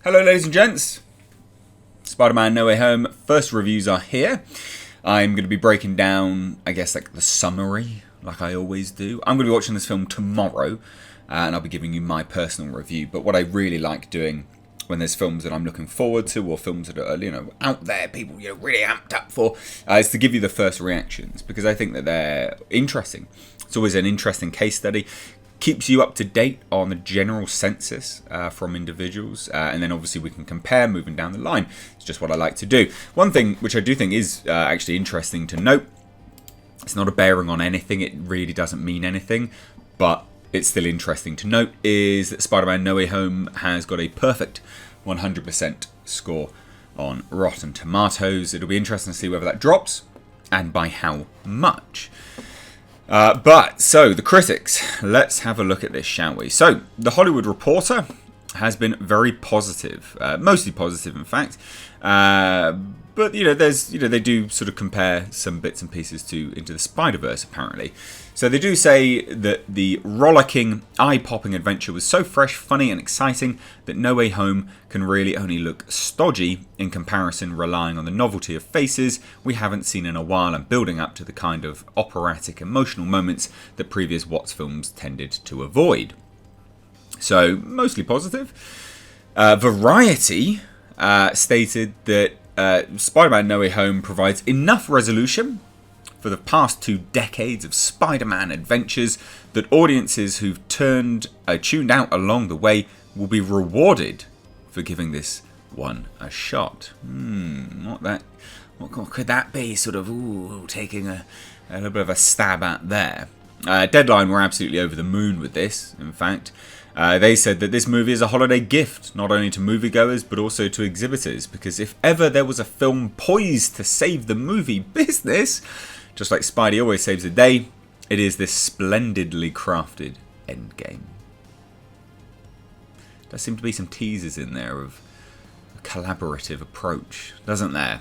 Hello ladies and gents, Spider-Man No Way Home first reviews are here. I'm going to be breaking down, I guess, like the summary, like I always do. I'm going to be watching this film tomorrow, and I'll be giving you my personal review. But what I really like doing when there's films that I'm looking forward to, or films that are, out there, people, really amped up for, is to give you the first reactions, because I think that they're interesting. It's always an interesting case study. Keeps you up to date on the general census from individuals, and then obviously we can compare moving down the line. It's just what I like to do. One thing which I do think is actually interesting to note, it's not a bearing on anything, it really doesn't mean anything, but it's still interesting to note, is that Spider-Man No Way Home has got a perfect 100% score on Rotten Tomatoes. It'll be interesting to see whether that drops, and by how much. So the critics, let's have a look at this, shall we? So, The Hollywood Reporter has been very positive, mostly positive in fact, but they do sort of compare some bits and pieces Into the Spider-Verse apparently. So they do say that the rollicking, eye-popping adventure was so fresh, funny and exciting that No Way Home can really only look stodgy in comparison, relying on the novelty of faces we haven't seen in a while and building up to the kind of operatic emotional moments that previous Watts films tended to avoid. So, mostly positive. Variety stated that Spider-Man No Way Home provides enough resolution for the past 2 decades of Spider-Man adventures that audiences who've tuned out along the way will be rewarded for giving this one a shot. What could that be? Sort of taking a little bit of a stab at there. Deadline were absolutely over the moon with this, in fact. They said that this movie is a holiday gift, not only to moviegoers, but also to exhibitors, because if ever there was a film poised to save the movie business, just like Spidey always saves the day, it is this splendidly crafted endgame. There seem to be some teasers in there of a collaborative approach, doesn't there?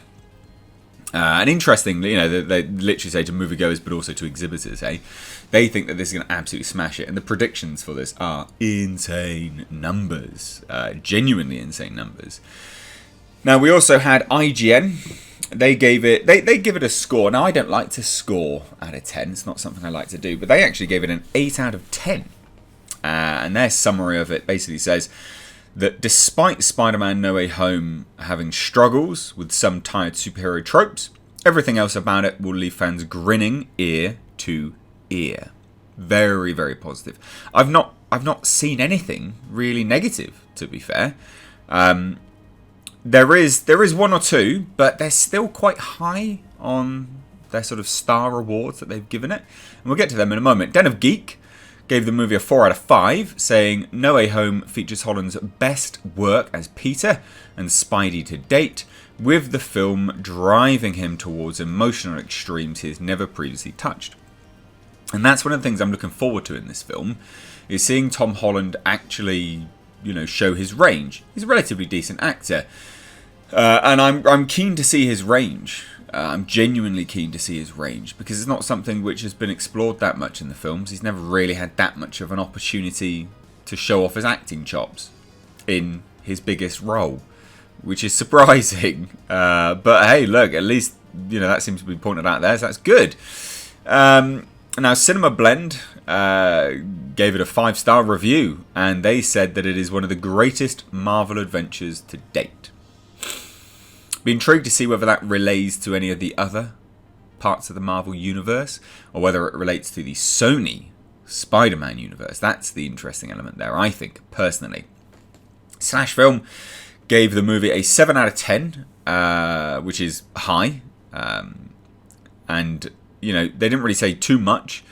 And interestingly, they literally say to moviegoers, but also to exhibitors, They think that this is going to absolutely smash it. And the predictions for this are insane numbers. Genuinely insane numbers. Now, we also had IGN. They give it a score. Now, I don't like to score out of 10. It's not something I like to do. But they actually gave it an 8 out of 10. And their summary of it basically says that despite Spider-Man No Way Home having struggles with some tired superhero tropes, everything else about it will leave fans grinning ear to ear. Very, very positive. I've not seen anything really negative, to be fair. There is one or two, but they're still quite high on their sort of star awards that they've given it. And we'll get to them in a moment. Den of Geek gave the movie a 4 out of 5, saying No Way Home features Holland's best work as Peter and Spidey to date, with the film driving him towards emotional extremes he has never previously touched. And that's one of the things I'm looking forward to in this film, is seeing Tom Holland actually, show his range. He's a relatively decent actor, and I'm keen to see his range. I'm genuinely keen to see his range, because it's not something which has been explored that much in the films. He's never really had that much of an opportunity to show off his acting chops in his biggest role, which is surprising. But hey, look, at least that seems to be pointed out there, so that's good. Now, Cinema Blend gave it a 5-star review, and they said that it is one of the greatest Marvel adventures to date. Be intrigued to see whether that relates to any of the other parts of the Marvel universe, or whether it relates to the Sony Spider-Man universe. That's the interesting element there, I think, personally. Slash Film gave the movie a 7 out of 10, which is high. And, they didn't really say too much.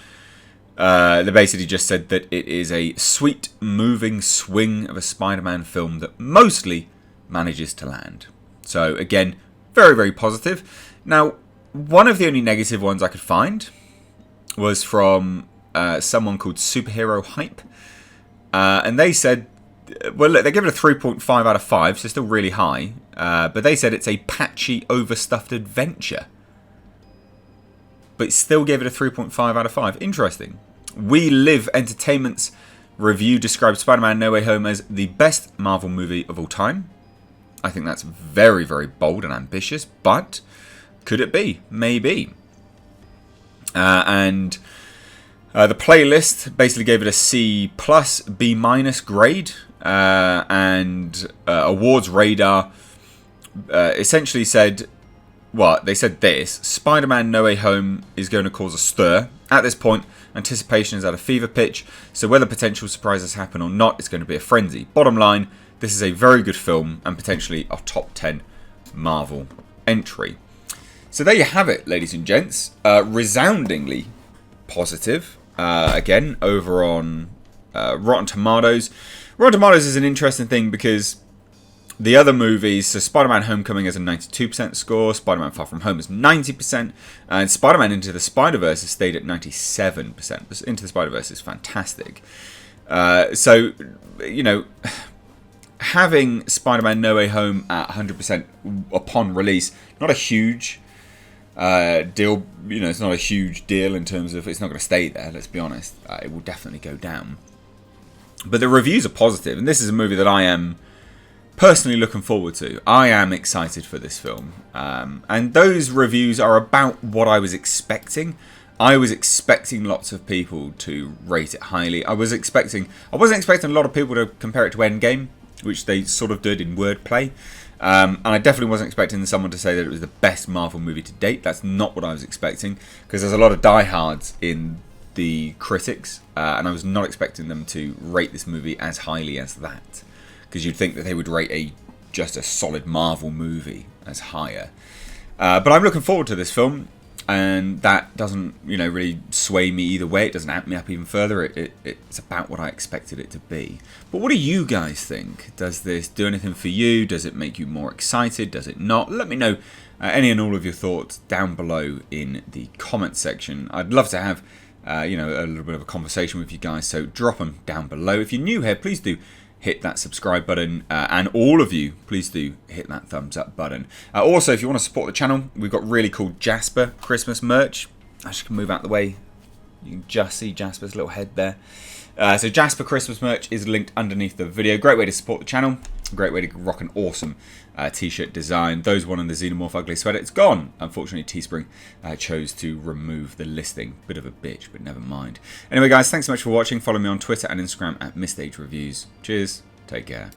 They basically just said that it is a sweet, moving swing of a Spider-Man film that mostly manages to land. So, again, very, very positive. Now, one of the only negative ones I could find was from someone called Superhero Hype. And they said, well, look, they give it a 3.5 out of 5, so still really high. But they said it's a patchy, overstuffed adventure. But still gave it a 3.5 out of 5. Interesting. We Live Entertainment's review described Spider-Man No Way Home as the best Marvel movie of all time. I think that's very, very bold and ambitious, but could it be? Maybe. And the playlist basically gave it a C+, B- grade, and Awards Radar essentially said, well, they said this: Spider-Man No Way Home is going to cause a stir. At this point, anticipation is at a fever pitch, so whether potential surprises happen or not, it's going to be a frenzy. Bottom line, this is a very good film and potentially a top 10 Marvel entry. So there you have it, ladies and gents. Resoundingly positive. Again, over on Rotten Tomatoes. Rotten Tomatoes is an interesting thing because the other movies, so Spider-Man Homecoming has a 92% score, Spider-Man Far From Home is 90%, and Spider-Man Into the Spider-Verse has stayed at 97%. Into the Spider-Verse is fantastic. So, you know, having Spider-Man No Way Home at 100% upon release, not a huge deal, you know, it's not a huge deal in terms of it's not going to stay there, let's be honest. It will definitely go down. But the reviews are positive, and this is a movie that I am personally looking forward to. I am excited for this film, and those reviews are about what I was expecting. I was expecting lots of people to rate it highly. I wasn't expecting a lot of people to compare it to Endgame, which they sort of did in wordplay. And I definitely wasn't expecting someone to say that it was the best Marvel movie to date. That's not what I was expecting, because there's a lot of diehards in the critics, and I was not expecting them to rate this movie as highly as that. Because you'd think that they would rate just a solid Marvel movie as higher. But I'm looking forward to this film, and that doesn't, you know, really sway me either way. It doesn't amp me up even further. It's about what I expected it to be. But what do you guys think? Does this do anything for you? Does it make you more excited? Does it not? Let me know any and all of your thoughts down below in the comment section. I'd love to have, you know, a little bit of a conversation with you guys. So drop them down below. If you're new here, please do hit that subscribe button, and all of you, please do hit that thumbs up button. Also, if you want to support the channel, we've got really cool Jasper Christmas merch. I just can move out the way. You can just see Jasper's little head there. So Jasper Christmas merch is linked underneath the video. Great way to support the channel. Great way to rock an awesome t-shirt design. Those wanting the Xenomorph Ugly sweater, it's gone. Unfortunately, Teespring chose to remove the listing. Bit of a bitch, but never mind. Anyway, guys, thanks so much for watching. Follow me on Twitter and Instagram at MissedAgeReviews. Cheers. Take care.